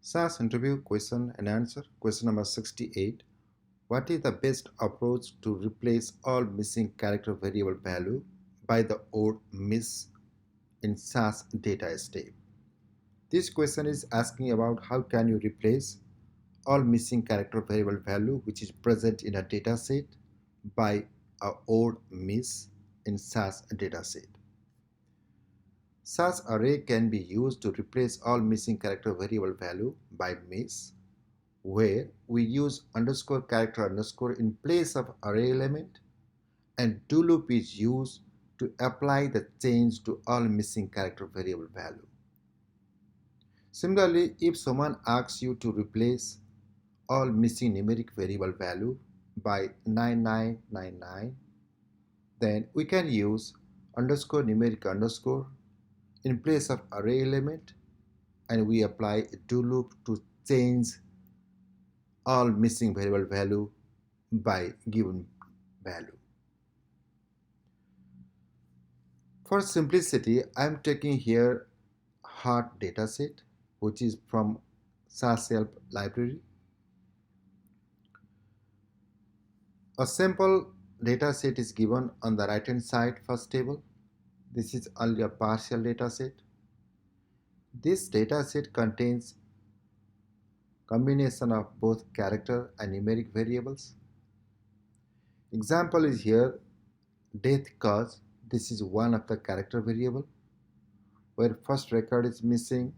SAS interview question and answer. Question number 68. What is the best approach to replace all missing character variable value by the word miss in SAS data step? This question is asking about how can you replace all missing character variable value which is present in a data set by a word miss in SAS dataset. SAS array can be used to replace all missing character variable value by miss, where we use underscore character underscore in place of array element, and do loop is used to apply the change to all missing character variable value. Similarly, if someone asks you to replace all missing numeric variable value by 9999, then we can use underscore numeric underscore in place of array element, and we apply a do loop to change all missing variable value by given value. For simplicity, I am taking here hard dataset which is from SAS help library. A sample dataset is given on the right hand side first table. This is only a partial dataset. This dataset contains combination of both character and numeric variables. Example is here death cause. This is one of the character variable where first record is missing,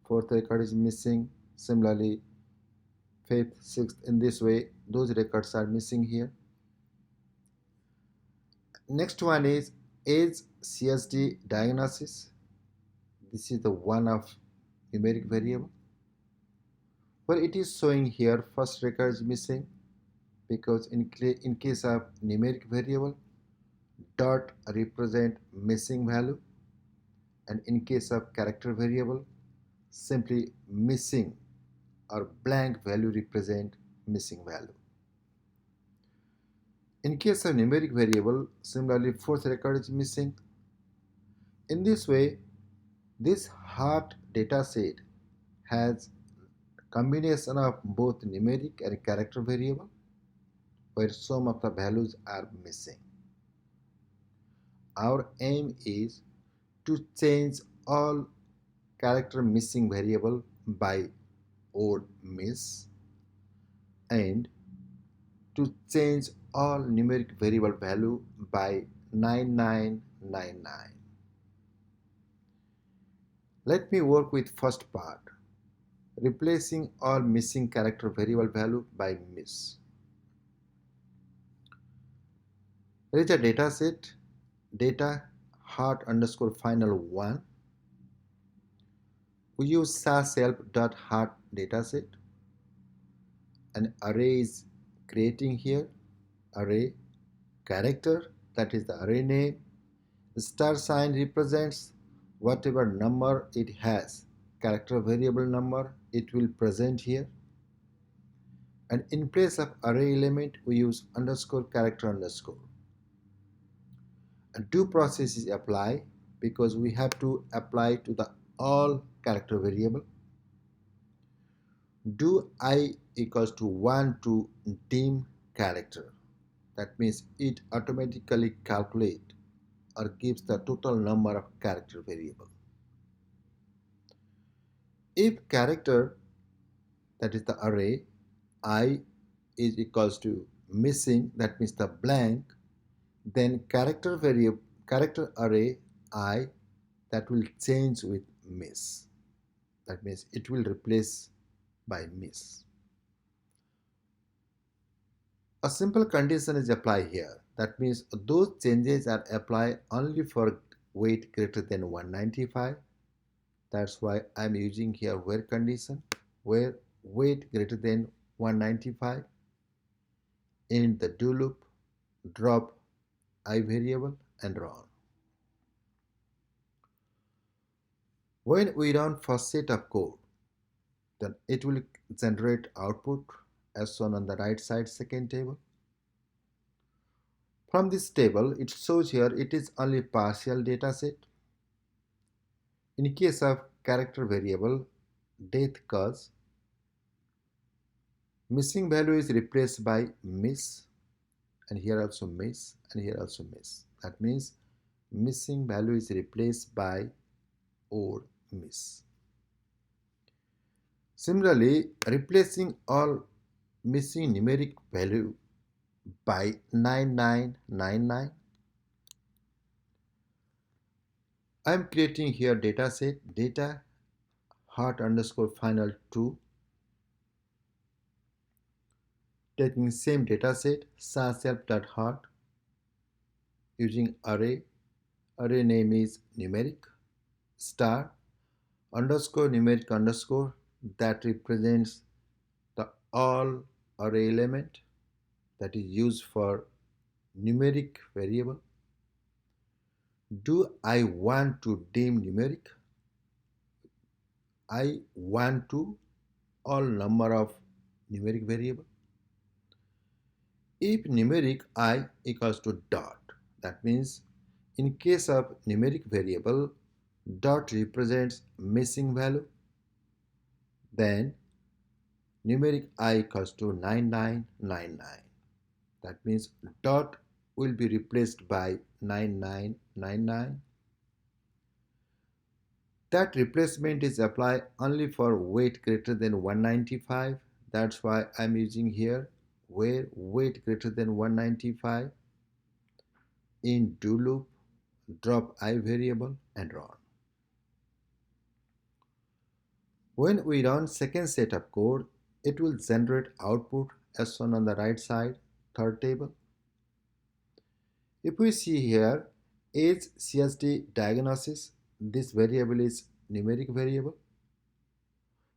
fourth record is missing, similarly fifth, sixth, in this way those records are missing here. Next one is age CSD diagnosis. This is the one of numeric variable where it is showing here first record is missing because in case of numeric variable dot represent missing value, and in case of character variable simply missing or blank value represent missing value. In case of numeric variable, similarly fourth record is missing. In this way, this hard data set has combination of both numeric and character variable where some of the values are missing. Our aim is to change all character missing variable by word miss and to change all numeric variable value by 9999. Let me work with first part, replacing all missing character variable value by miss. There is a data set, data hard underscore final 1. We use SAS help.hard dataset. An array is creating here, array character, that is the array name. The star sign represents whatever number it has, character variable number it will present here. And in place of array element we use underscore character underscore. A do process is apply because we have to apply to the all character variable. Do I equals to 1 to dim character. That means it automatically calculate or gives the total number of character variable. If character, that is the array, I is equals to missing, that means the blank, then character variable, character array I, that will change with miss. That means it will replace by miss. A simple condition is applied here. That means those changes are applied only for weight greater than 195. That's why I'm using here where condition, where weight greater than 195. In the do loop, drop I variable and run. When we run first set of code, then it will generate output as shown on the right side second table. From this table, it shows here it is only partial data set. In case of character variable death cause, Missing value is replaced by miss, and here also miss, and here also miss. That means missing value is replaced by or miss. Similarly, replacing all missing numeric value by 9999, I am creating here data set data heart underscore final 2, taking same data set SAS.heart, using array name is numeric star underscore numeric underscore, that represents the all array element that is used for numeric variable. Do I want to dim numeric? I want to all number of numeric variable. If numeric I equals to dot, that means in case of numeric variable, dot represents missing value, then numeric I equals to 9999. That means dot will be replaced by 9999. That replacement is applied only for weight greater than 195. That's why I'm using here where weight greater than 195, in do loop, drop I variable and run. When we run second set of code, it will generate output as shown on the right side, third table. If we see here, age CSD diagnosis, this variable is numeric variable,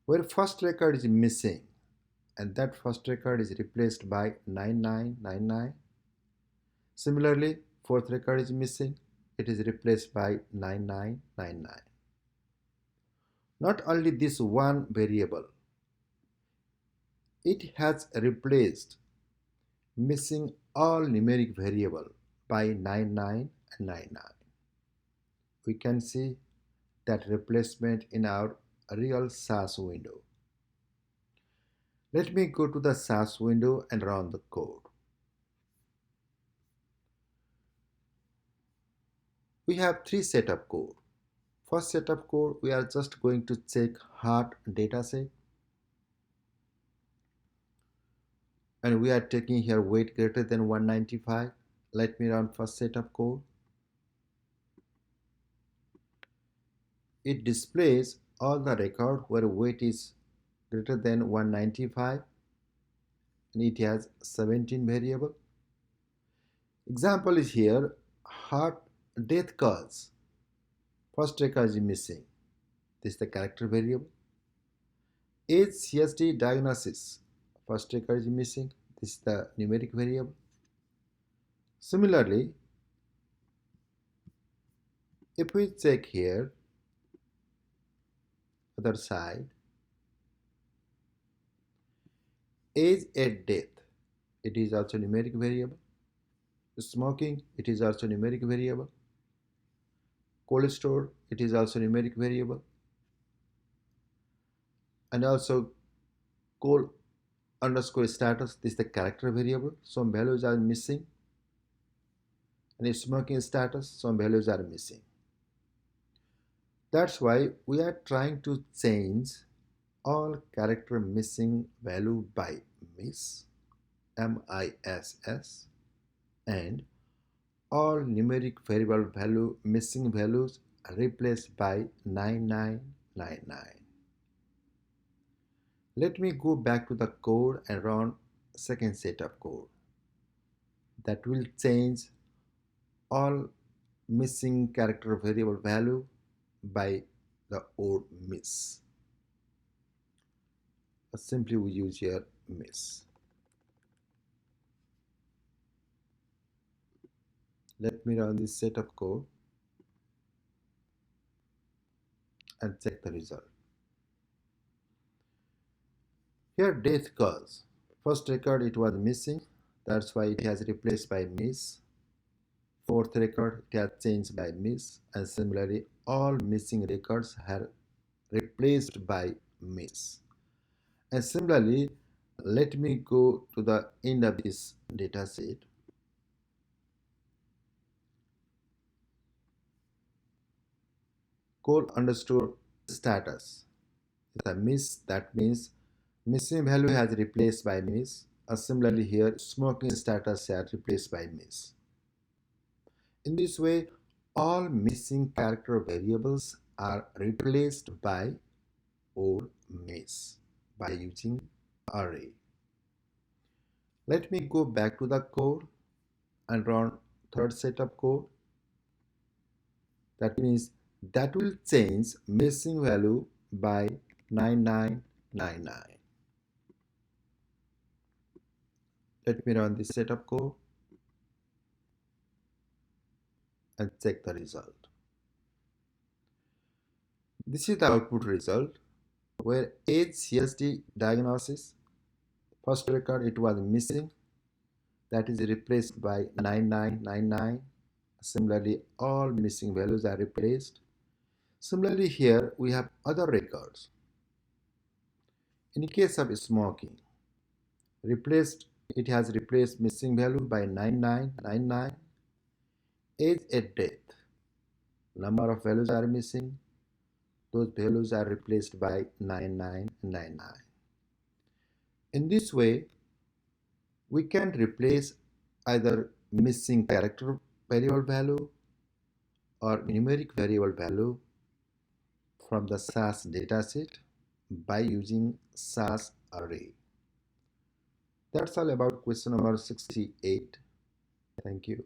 where first record is missing, and that first record is replaced by 9999. Similarly, fourth record is missing, it is replaced by 9999. Not only this one variable, it has replaced missing all numeric variable by 9999. We can see that replacement in our real SAS window. Let me go to the SAS window and run the code. We have three set of code. First set of code, we are just going to check heart dataset, and we are taking here weight greater than 195. Let me run first set of code. It displays all the record where weight is greater than 195, and it has 17 variable. Example is here, heart death cause, first record is missing, this is the character variable. Age CSD diagnosis, first record is missing, this is the numeric variable. Similarly, if we check here other side, age at death, it is also numeric variable. Smoking, it is also numeric variable. Cholesterol, it is also numeric variable. And also col underscore status, this is the character variable, some values are missing. And smoking status, some values are missing. That's why we are trying to change all character missing value by miss, MISS, and all numeric variable value missing values are replaced by 9999. Let me go back to the code and run second set of code. That will change all missing character variable value by the or miss. Simply we use here miss. Let me run this set of code and check the result. Here death cause, first record it was missing, that's why it has replaced by miss. Fourth record it has changed by miss, and similarly all missing records are replaced by miss. And similarly Let me go to the end of this data set. Call underscore status. The miss, that means missing value has replaced by miss. Similarly here, smoking status has replaced by miss. In this way, all missing character variables are replaced by or miss by using array. Let me go back to the code and run third set of code. That means that will change missing value by 9999. Let me run this set of code and check the result. This is the output result where age CSD diagnosis, first record it was missing, that is replaced by 9999. Similarly, all missing values are replaced. Similarly, here we have other records. In case of smoking, it has replaced missing value by 9999. Age at death, number of values are missing, those values are replaced by 9999. In this way, we can replace either missing character variable value or numeric variable value from the SAS dataset by using SAS array. That's all about question number 68. Thank you.